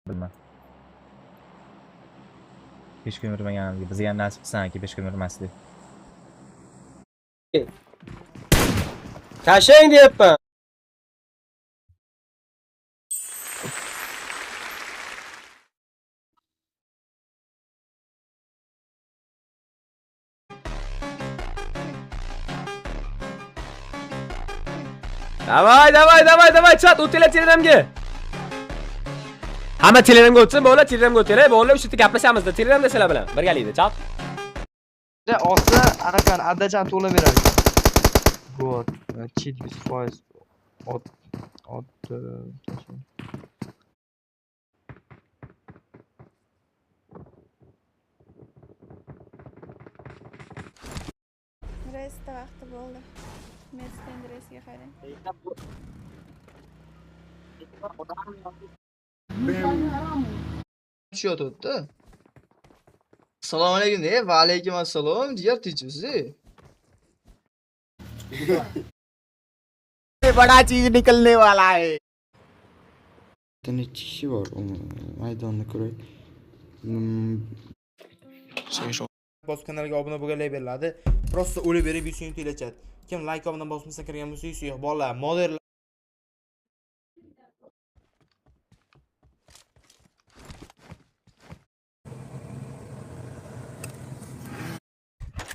Bilmem. 5 kun yurmagan bizga ham nasib qilsanki 5 kun yurmaslik. Tashlang deyapman. Давай, chat, o'tinglar Telegramga. Hamma Telegramga o'tsin, bolalar Telegramga o'tinglar. Bolalar shu yerda gaplashamiz-da. Telegramda sizlar bilan birgalikda, chat. Olsa anaqa addajan to'la beradi. God, cheat with voice. Ot Reisda vaqti bo'ldi. Mercedes reisga qarang. tushyapti. Assalomu alaykum de. Va alaykum assalom. Jigar tinchmisiz? बड़ा चीज निकलने वाला है Tane kişi var o maydonda ko'ray. bosib kanalga obuna bo'lganlar beriladi. Просто o'lib berib 100 so'm to'lachat. Kim like obuna bosmasa kirgan bo'lsa 100 yo'q bolalar, moderlar.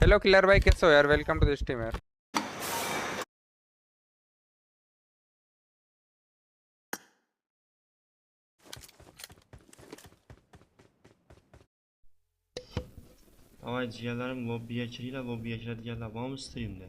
Hello killer भाई, कैसे हो यार? Welcome to the stream यार. Davay jigarlarim, lobbiga kiringlar, lobbiga kiradiganlar bormi streamda?